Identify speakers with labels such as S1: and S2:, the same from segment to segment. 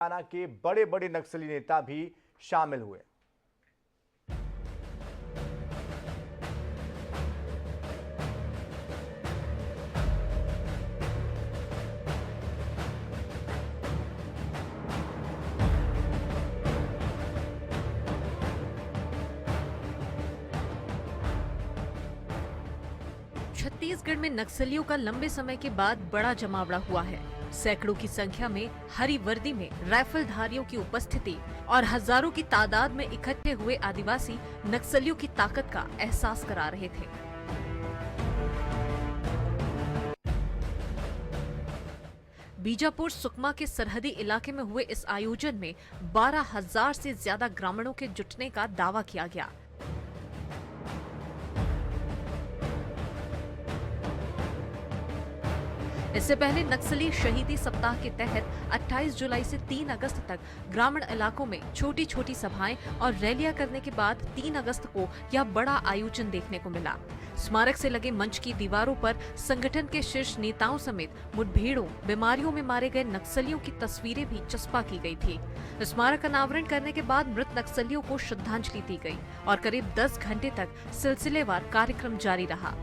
S1: तेलंगाना के बड़े बड़े नक्सली नेता भी शामिल हुए।
S2: छत्तीसगढ़ में नक्सलियों का लंबे समय के बाद बड़ा जमावड़ा हुआ है। सैकड़ों की संख्या में हरी वर्दी में राइफलधारियों की उपस्थिति और हजारों की तादाद में इकट्ठे हुए आदिवासी नक्सलियों की ताकत का एहसास करा रहे थे। बीजापुर सुकमा के सरहदी इलाके में हुए इस आयोजन में 12,000 से ज्यादा ग्रामीणों के जुटने का दावा किया गया। इससे पहले नक्सली शहीदी सप्ताह के तहत 28 जुलाई से 3 अगस्त तक ग्रामीण इलाकों में छोटी छोटी सभाएं और रैलियां करने के बाद 3 अगस्त को यह बड़ा आयोजन देखने को मिला। स्मारक से लगे मंच की दीवारों पर संगठन के शीर्ष नेताओं समेत मुठभेड़ों, बीमारियों में मारे गए नक्सलियों की तस्वीरें भी चस्पा की गई थी। स्मारक अनावरण करने के बाद मृत नक्सलियों को श्रद्धांजलि दी गई और करीब 10 घंटे तक सिलसिलेवार कार्यक्रम जारी रहा,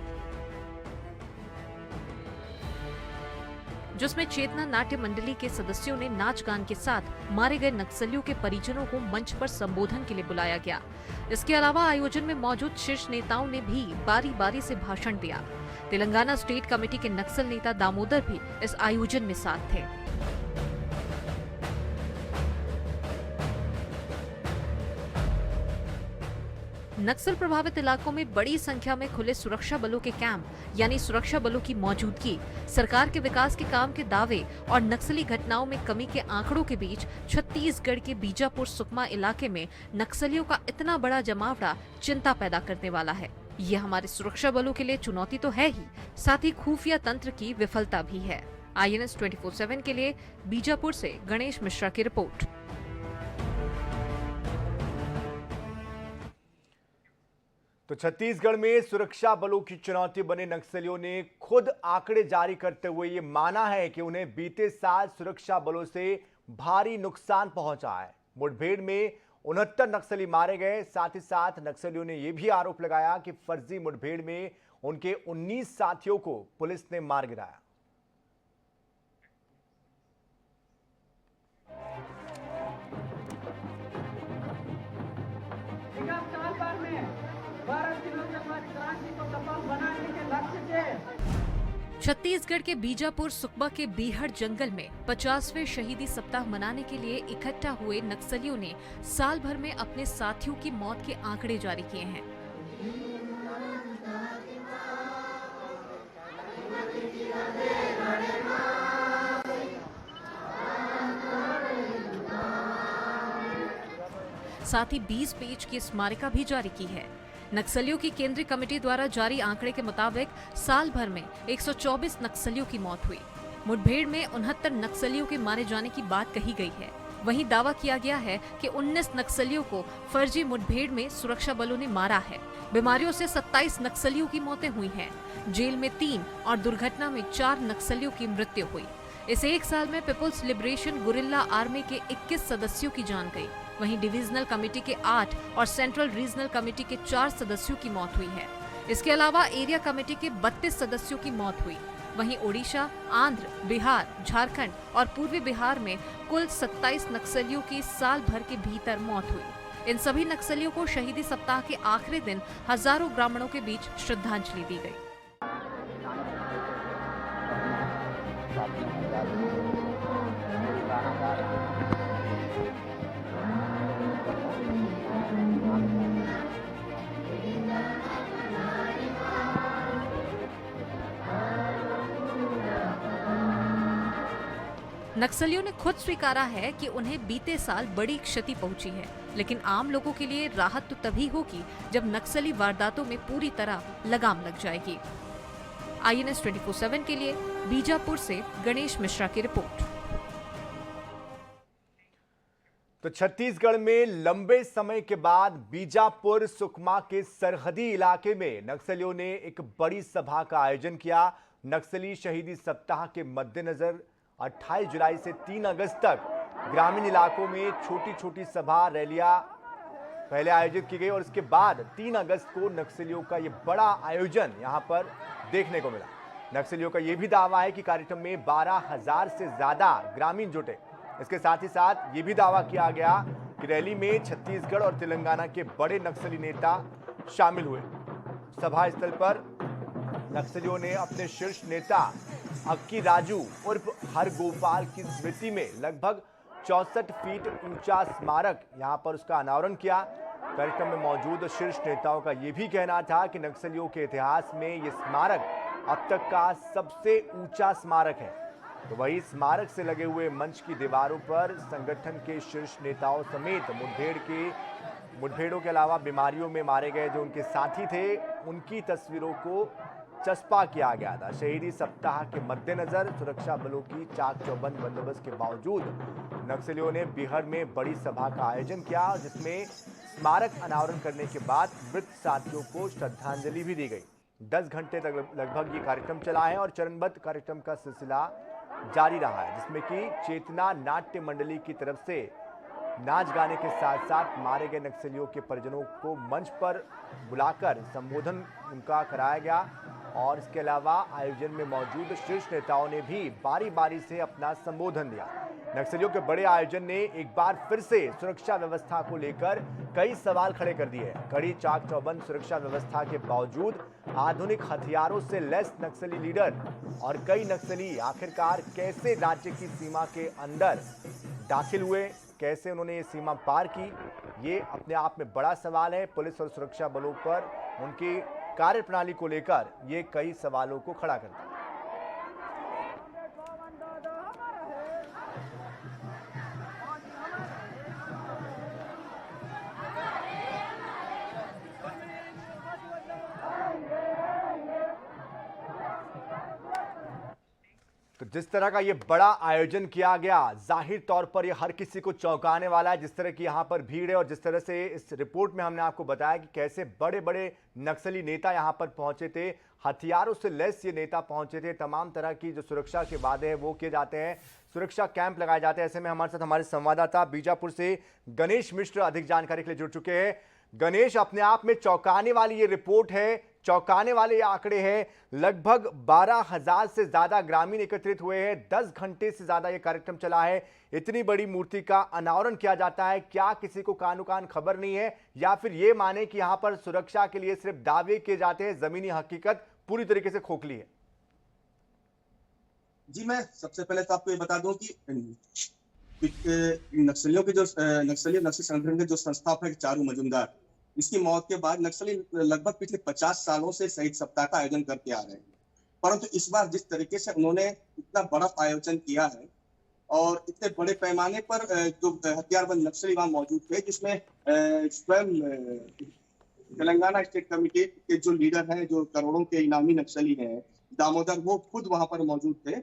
S2: जिसमें चेतना नाट्य मंडली के सदस्यों ने नाच गान के साथ मारे गए नक्सलियों के परिजनों को मंच पर संबोधन के लिए बुलाया गया। इसके अलावा आयोजन में मौजूद शीर्ष नेताओं ने भी बारी बारी से भाषण दिया। तेलंगाना स्टेट कमेटी के नक्सल नेता दामोदर भी इस आयोजन में साथ थे। नक्सल प्रभावित इलाकों में बड़ी संख्या में खुले सुरक्षा बलों के कैंप यानी सुरक्षा बलों की मौजूदगी, सरकार के विकास के काम के दावे और नक्सली घटनाओं में कमी के आंकड़ों के बीच छत्तीसगढ़ के बीजापुर सुकमा इलाके में नक्सलियों का इतना बड़ा जमावड़ा चिंता पैदा करने वाला है। ये हमारे सुरक्षा बलों के लिए चुनौती तो है ही, साथ ही खुफिया तंत्र की विफलता भी है। INS 24/7 के लिए बीजापुर से गणेश मिश्रा की रिपोर्ट।
S1: तो छत्तीसगढ़ में सुरक्षा बलों की चुनौती बने नक्सलियों ने खुद आंकड़े जारी करते हुए ये माना है कि उन्हें बीते साल सुरक्षा बलों से भारी नुकसान पहुंचा है। मुठभेड़ में 69 नक्सली मारे गए। साथ ही साथ नक्सलियों ने यह भी आरोप लगाया कि फर्जी मुठभेड़ में उनके 19 साथियों को पुलिस ने मार गिराया।
S2: छत्तीसगढ़ के बीजापुर सुकमा के बीहड़ जंगल में 50वें शहीदी सप्ताह मनाने के लिए इकट्ठा हुए नक्सलियों ने साल भर में अपने साथियों की मौत के आंकड़े जारी किए हैं। साथ ही 20 पेज की स्मारिका भी जारी की है। नक्सलियों की केंद्रीय कमेटी द्वारा जारी आंकड़े के मुताबिक साल भर में 124 नक्सलियों की मौत हुई। मुठभेड़ में 69 नक्सलियों के मारे जाने की बात कही गई है। वहीं दावा किया गया है कि 19 नक्सलियों को फर्जी मुठभेड़ में सुरक्षा बलों ने मारा है। बीमारियों से 27 नक्सलियों की मौतें हुई हैं। जेल में 3 और दुर्घटना में 4 नक्सलियों की मृत्यु हुई। इस एक साल में पीपुल्स लिबरेशन गुरिल्ला आर्मी के 21 सदस्यों की जान गई। वहीं डिविजनल कमेटी के 8 और सेंट्रल रीजनल कमेटी के 4 सदस्यों की मौत हुई है। इसके अलावा एरिया कमेटी के 32 सदस्यों की मौत हुई। वहीं ओडिशा, आंध्र, बिहार, झारखंड और पूर्वी बिहार में कुल 27 नक्सलियों की साल भर के भीतर मौत हुई। इन सभी नक्सलियों को शहीदी सप्ताह के आखिरी दिन हजारों ग्रामीणों के बीच श्रद्धांजलि दी गई। नक्सलियों ने खुद स्वीकारा है कि उन्हें बीते साल बड़ी क्षति पहुंची है, लेकिन आम लोगों के लिए राहत तो तभी होगी जब नक्सली वारदातों में पूरी तरह लगाम लग जाएगी। INS 24/7 के लिए बीजापुर से गणेश मिश्रा की रिपोर्ट।
S1: तो छत्तीसगढ़ में लंबे समय के बाद बीजापुर सुकमा के सरहदी इलाके में नक्सलियों ने एक बड़ी सभा का आयोजन किया। नक्सली शहीदी सप्ताह के मद्देनजर 28 जुलाई से 3 अगस्त तक ग्रामीण इलाकों में छोटी छोटी सभा रैलियां पहले आयोजित की गई और इसके बाद 3 अगस्त को नक्सलियों का ये बड़ा आयोजन यहां पर देखने को मिला। नक्सलियों का यह भी दावा है कि कार्यक्रम में 12,000 से ज्यादा ग्रामीण जुटे। इसके साथ ही साथ ये भी दावा किया गया कि रैली में छत्तीसगढ़ और तेलंगाना के बड़े नक्सली नेता शामिल हुए। सभा स्थल पर नक्सलियों ने अपने शीर्ष नेता अक्की राजू उर्फ हरगोपाल की स्मृति में लगभग 64 फीट ऊंचा स्मारक यहां पर उसका अनावरण किया। कार्यक्रम में मौजूद शीर्ष नेताओं का यह भी कहना था कि नक्सलियों के इतिहास में यह स्मारक अब तक का सबसे ऊंचा स्मारक है। तो वही स्मारक से लगे हुए मंच की दीवारों पर संगठन के शीर्ष नेताओं समेत मुठभेड़ों के अलावा बीमारियों में मारे गए जो उनके साथी थे उनकी तस्वीरों को चस्पा किया गया था। शहीदी सप्ताह के मद्देनजर सुरक्षा बलों की चाक चौबंद बंदोबस्त के बावजूद नक्सलियों ने बिहार में बड़ी सभा का आयोजन किया जिसमें स्मारक अनावरण करने के बाद मृत साथियों को श्रद्धांजलि भी दी गई। 10 घंटे तक लगभग ये कार्यक्रम चला है और चरणबद्ध कार्यक्रम का सिलसिला जारी रहा है जिसमें कि चेतना नाट्य मंडली की तरफ से नाच गाने के साथ साथ मारे गए नक्सलियों के परिजनों को मंच पर बुलाकर संबोधन उनका कराया गया और इसके अलावा आयोजन में मौजूद शीर्ष नेताओं ने भी बारी बारी से अपना संबोधन दिया। नक्सलियों के बड़े आयोजन ने एक बार फिर से सुरक्षा व्यवस्था को लेकर कई सवाल खड़े कर दिए हैं। कड़ी चाक चौबंद सुरक्षा व्यवस्था के बावजूद आधुनिक हथियारों से लैस नक्सली लीडर और कई नक्सली आखिरकार कैसे राज्य की सीमा के अंदर दाखिल हुए, कैसे उन्होंने ये सीमा पार की, ये अपने आप में बड़ा सवाल है। पुलिस और सुरक्षा बलों पर उनकी कार्यप्रणाली को लेकर ये कई सवालों को खड़ा करता है। तो जिस तरह का ये बड़ा आयोजन किया गया जाहिर तौर पर ये हर किसी को चौंकाने वाला है। जिस तरह की यहाँ पर भीड़ है और जिस तरह से इस रिपोर्ट में हमने आपको बताया कि कैसे बड़े बड़े नक्सली नेता यहाँ पर पहुंचे थे, हथियारों से लैस ये नेता पहुंचे थे। तमाम तरह की जो सुरक्षा के वादे हैं वो किए जाते हैं, सुरक्षा कैंप लगाए जाते हैं। ऐसे में हमारे साथ हमारे संवाददाता बीजापुर से गणेश मिश्र अधिक जानकारी के लिए जुड़ चुके हैं। गणेश, अपने आप में चौंकाने वाली ये रिपोर्ट है, चौंकाने वाले ये आंकड़े हैं। लगभग 12,000 से ज्यादा ग्रामीण एकत्रित हुए हैं, 10 घंटे से ज्यादा ये कार्यक्रम चला है। इतनी बड़ी मूर्ति का अनावरण किया जाता है, क्या किसी को कानो कान खबर नहीं है या फिर ये माने कि यहां पर सुरक्षा के लिए सिर्फ दावे किए जाते हैं, जमीनी हकीकत पूरी तरीके से खोखली है?
S3: जी, मैं सबसे पहले तो आपको ये बता दूं कि नक्सलियों के जो नक्सली संगठन के जो संस्थापक है चारू मजुमदार, इसकी मौत के बाद नक्सली लगभग पिछले 50 सालों से शहीद सप्ताह का आयोजन करते आ रहे हैं। परंतु इस बार जिस तरीके से उन्होंने इतना बड़ा आयोजन किया है और इतने बड़े पैमाने पर जो हथियारबंद नक्सली वहां मौजूद थे, जिसमें स्वयं तेलंगाना स्टेट कमेटी के जो लीडर हैं, जो करोड़ों के इनामी नक्सली हैं, दामोदर, वो खुद वहां पर मौजूद थे।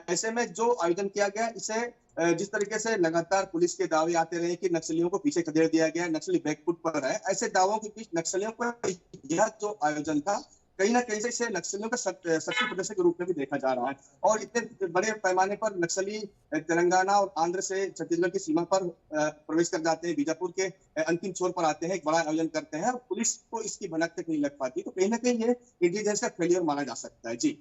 S3: ऐसे में जो आयोजन किया गया, इसे जिस तरीके से लगातार पुलिस के दावे आते रहे कि नक्सलियों को पीछे खदेड़ दिया गया, नक्सली बैकफुट पर है, ऐसे दावों के बीच नक्सलियों का यह जो आयोजन था कहीं ना कहीं से इसे नक्सलियों का शक्ति प्रदर्शन के रूप में भी देखा जा रहा है। और इतने बड़े पैमाने पर नक्सली तेलंगाना और आंध्र से छत्तीसगढ़ की सीमा पर प्रवेश कर जाते हैं, बीजापुर के अंतिम छोर पर आते हैं, एक बड़ा आयोजन करते हैं और पुलिस को इसकी भनक तक नहीं लग पाती। तो कहीं ना कहीं ये इंटेलिजेंस का फेलियर माना जा सकता है। जी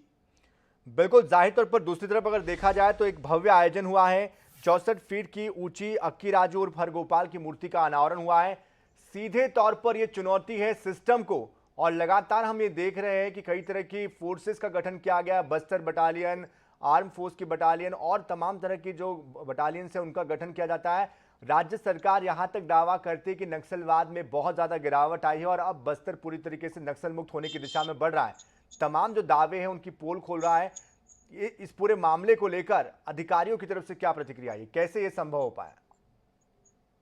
S1: बिल्कुल, जाहिर तौर पर दूसरी तरफ अगर देखा जाए तो एक भव्य आयोजन हुआ है। 64 फीट की ऊंची अक्की राजू और हरगोपाल की मूर्ति का अनावरण हुआ है। सीधे तौर पर यह चुनौती है सिस्टम को और लगातार हम ये देख रहे हैं कि कई तरह की फोर्सेस का गठन किया गया, बस्तर बटालियन, आर्म फोर्स की बटालियन और तमाम तरह की जो बटालियन है उनका गठन किया जाता है। राज्य सरकार यहां तक दावा करती है कि नक्सलवाद में बहुत ज्यादा गिरावट आई है और अब बस्तर पूरी तरीके से नक्सल मुक्त होने की दिशा में बढ़ रहा है। तमाम जो दावे हैं उनकी पोल खोल रहा है। ये इस पूरे मामले को लेकर अधिकारियों की तरफ से क्या प्रतिक्रिया है, कैसे ये संभव हो पाया?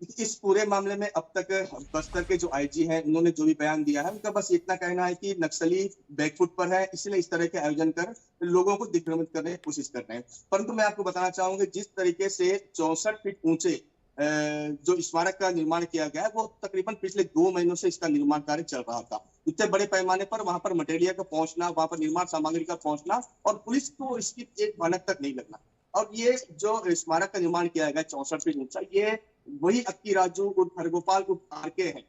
S3: इस पूरे मामले में अब तक बस्तर के जो आईजी हैं, उन्होंने जो भी बयान दिया है, उनका बस इतना कहना है कि नक्सली बैकफुट पर है, इसलिए इस तरह के आयोजन कर लोगों को दिग्भ्रमित करने की कोशिश कर रहे हैं। परंतु मैं आपको बताना चाहूंगा, जिस तरीके से 64 फीट ऊंचे जो स्मारक का निर्माण किया गया है, वो तकरीबन पिछले 2 महीनों से इसका निर्माण कार्य चल रहा था। इतने बड़े पैमाने पर वहां पर मटेरियल का पहुंचना, वहां पर निर्माण सामग्री का पहुंचना और पुलिस को इसकी एक भनक तक नहीं लगना। और ये जो स्मारक का निर्माण किया गया 64 फीट ऊंचा, ये वही अक्की राजू उर्फ हरगोपाल उर्फ आरके हैं,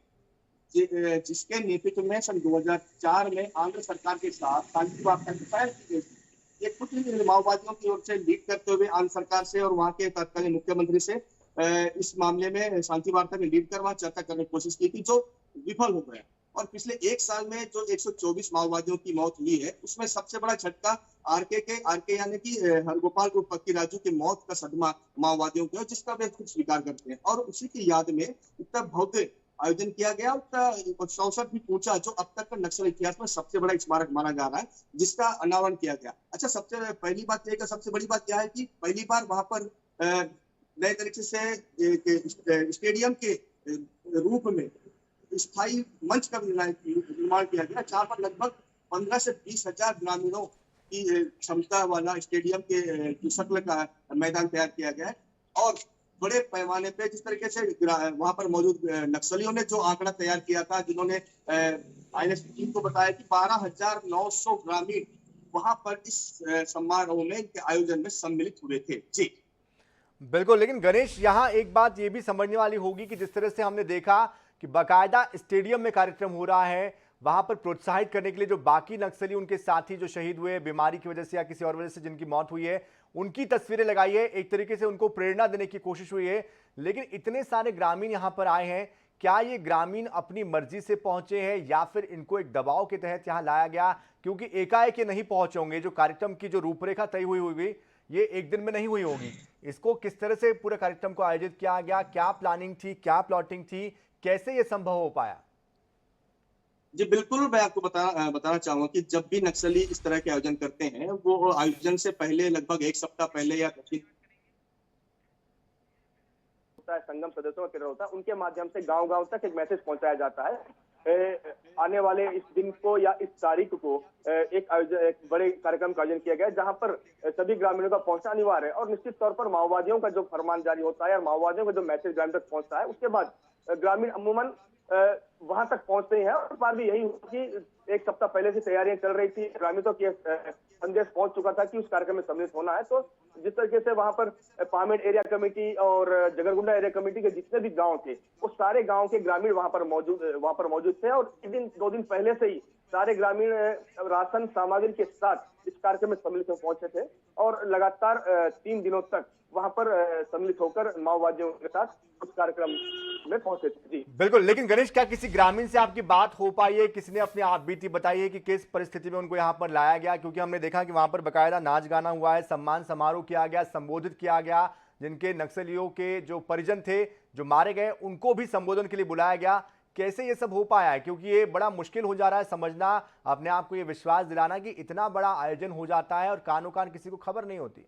S3: जिसके नेतृत्व में सन 2004 में आंध्र सरकार के साथ शांति वार्ता की पहल की गई थी। ये कुछ माओवादियों की ओर से लीड करते हुए आंध्र सरकार से और वहां के तत्कालीन मुख्यमंत्री से इस मामले में शांति वार्ता में लीड कर वहां चर्चा करने की कोशिश की थी, जो विफल हो गया। और पिछले एक साल में जो 124 माओवादियों की मौत हुई है, उसमें सबसे बड़ा झटका आरके यानी कि हरगोपाल को पक्की राजू की मौत का सदमा माओवादियों को, जिसका वे खुद स्वीकार करते हैं। और उसी की याद में इतना भव्य आयोजन किया गया, 64 फीट ऊंचा, जो अब तक का नक्सल इतिहास में सबसे बड़ा स्मारक माना जा रहा है, जिसका अनावरण किया गया। अच्छा, सबसे पहली बात यह, सबसे बड़ी बात यह है कि पहली बार वहां पर नए तरीके से स्टेडियम के रूप में स्थायी मंच का निर्माण किया गया, जहां पर लगभग 15 से 20 हजार ग्रामीणों की क्षमता वाला स्टेडियम के शक्ल का मैदान तैयार किया गया है। और बड़े पैमाने पे जिस तरीके से वहां पर मौजूद नक्सलियों ने जो आंकड़ा तैयार किया था, जिन्होंने आईएनएस टीम को बताया कि 12,900 ग्रामीण वहां पर इस समारोह में के आयोजन में सम्मिलित हुए थे। जी
S1: बिल्कुल, लेकिन गणेश, यहाँ एक बात ये भी समझने वाली होगी कि जिस तरह से हमने देखा कि बाकायदा स्टेडियम में कार्यक्रम हो रहा है, वहां पर प्रोत्साहित करने के लिए जो बाकी नक्सली, उनके साथी जो शहीद हुए बीमारी की वजह से या किसी और वजह से जिनकी मौत हुई है, उनकी तस्वीरें लगाई है, एक तरीके से उनको प्रेरणा देने की कोशिश हुई है। लेकिन इतने सारे ग्रामीण यहां पर आए हैं, क्या ये ग्रामीण अपनी मर्जी से पहुंचे हैं या फिर इनको एक दबाव के तहत यहां लाया गया? क्योंकि एकाएक ये नहीं पहुंचे होंगे, जो कार्यक्रम की जो रूपरेखा तय हुई होगी ये एक दिन में नहीं हुई होगी। इसको किस तरह से पूरे कार्यक्रम को आयोजित किया गया, क्या प्लानिंग थी, क्या प्लॉटिंग थी, कैसे ये संभव हो पाया?
S3: जी बिल्कुल, मैं आपको बताना चाहूंगा कि जब भी नक्सली इस तरह के आयोजन करते हैं, वो आयोजन से पहले लगभग एक सप्ताह पहले या संगम सदस्यों का होता है, उनके माध्यम से गांव-गांव तक एक मैसेज पहुंचाया जाता है। आने वाले इस दिन को या इस तारीख को एक बड़े कार्यक्रम का आयोजन किया गया है, जहां पर सभी ग्रामीणों का पहुंचना अनिवार्य है। और निश्चित तौर पर माओवादियों का जो फरमान जारी होता है और माओवादियों का जो मैसेज ग्रामीण तक पहुंचता है, उसके बाद ग्रामीण अमूमन वहां तक पहुंचते हैं। और बार भी यही हुआ कि एक सप्ताह पहले से तैयारियां चल रही थी, ग्रामीणों की संदेश पहुंच चुका था कि उस कार्यक्रम में सम्मिलित होना है। तो जिस तरीके से वहां पर पामेड़ एरिया कमेटी और जगरगुंडा एरिया कमेटी के जितने भी गांव थे, वो सारे गांव के ग्रामीण वहां पर मौजूद थे। और एक दिन 2 दिन पहले से ही सारे ग्रामीण राशन सामग्री के साथ इस कार्यक्रम में सम्मिलित हो पहुंचे थे और लगातार 3 दिनों तक वहां पर सम्मिलित होकर माओवादियों के साथ उस कार्यक्रम में पहुंचे थे। जी
S1: बिल्कुल, लेकिन गणेश, क्या किसी ग्रामीण से आपकी बात हो पाई है? किसी ने अपनी आप बीती बताई है कि किस परिस्थिति में उनको यहाँ पर लाया गया? क्योंकि हमने देखा कि वहां पर बकायदा नाच गाना हुआ है, सम्मान समारोह किया गया, संबोधित किया गया, जिनके नक्सलियों के जो परिजन थे जो मारे गए, उनको भी संबोधन के लिए बुलाया गया। कैसे ये सब हो पाया है? क्योंकि ये बड़ा मुश्किल हो जा रहा है समझना, अपने आप को ये विश्वास दिलाना कि इतना बड़ा आयोजन हो जाता है और कानो कान किसी को खबर नहीं होती।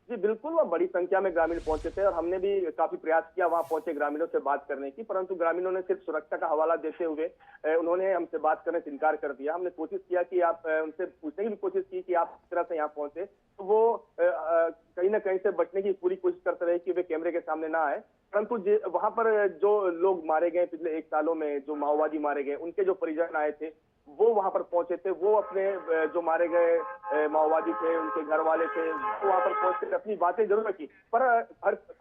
S4: जी बिल्कुल, वह बड़ी संख्या में ग्रामीण पहुंचे थे और हमने भी काफी प्रयास किया वहां पहुंचे ग्रामीणों से बात करने की, परंतु ग्रामीणों ने सिर्फ सुरक्षा का हवाला देते हुए उन्होंने हमसे बात करने से इनकार कर दिया। हमने कोशिश किया कि आप उनसे पूछने की भी कोशिश की कि आप किस तरह से यहाँ पहुंचे, तो वो कहीं ना कहीं से बचने की पूरी कोशिश करते रहे कि वे कैमरे के सामने ना आए। परंतु वहां पर जो लोग मारे गए पिछले 1 सालों में, जो माओवादी मारे गए, उनके जो परिजन आए थे वो वहां पर पहुंचे थे। वो अपने जो मारे गए माओवादी थे, उनके घर वाले थे, वो वहां पर पहुंचकर अपनी बातें जरूर की, पर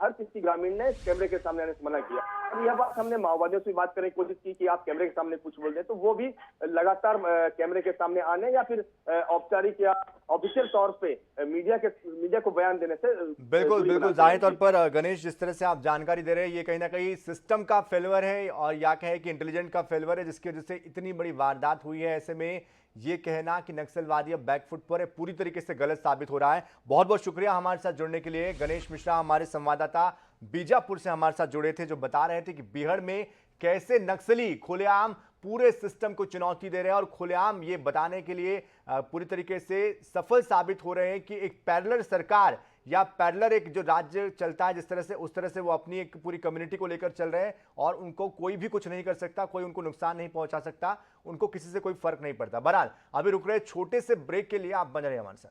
S4: हर किसी ग्रामीण ने कैमरे के सामने आने से मना किया। और यह बात हमने माओवादियों से बात करने की कोशिश की कि आप कैमरे के सामने कुछ बोल दें, तो वो भी लगातार कैमरे के सामने आने या फिर औपचारिक या ऑफिशियल तौर पे मीडिया को बयान देने से
S1: बिल्कुल जाहिर तौर पर गणेश, जिस तरह से आप जानकारी दे रहे हैं, ये कहीं ना कहीं सिस्टम का फेल्योर है और या कहे कि इंटेलिजेंट का फेल्योर है, जिसकी वजह से इतनी बड़ी वारदात हुई है। ऐसे में ये कहना कि नक्सलवादी अब बैकफुट पर है, पूरी तरीके से गलत साबित हो रहा है। बहुत बहुत शुक्रिया हमारे साथ जुड़ने के लिए। गणेश मिश्रा हमारे संवाददाता बीजापुर से हमारे साथ जुड़े थे, जो बता रहे थे कि बिहार में कैसे नक्सली खुलेआम पूरे सिस्टम को चुनौती दे रहे हैं और खुलेआम ये बताने के लिए पूरी तरीके से सफल साबित हो रहे हैं कि एक पैरेलल सरकार या पैरेलल एक जो राज्य चलता है जिस तरह से, उस तरह से वो अपनी एक पूरी कम्युनिटी को लेकर चल रहे हैं और उनको कोई भी कुछ नहीं कर सकता, कोई उनको नुकसान नहीं पहुंचा सकता, उनको किसी से कोई फर्क नहीं पड़ता। बहरहाल अभी रुक रहे छोटे से ब्रेक के लिए, आप बने रहिए हमारे साथ।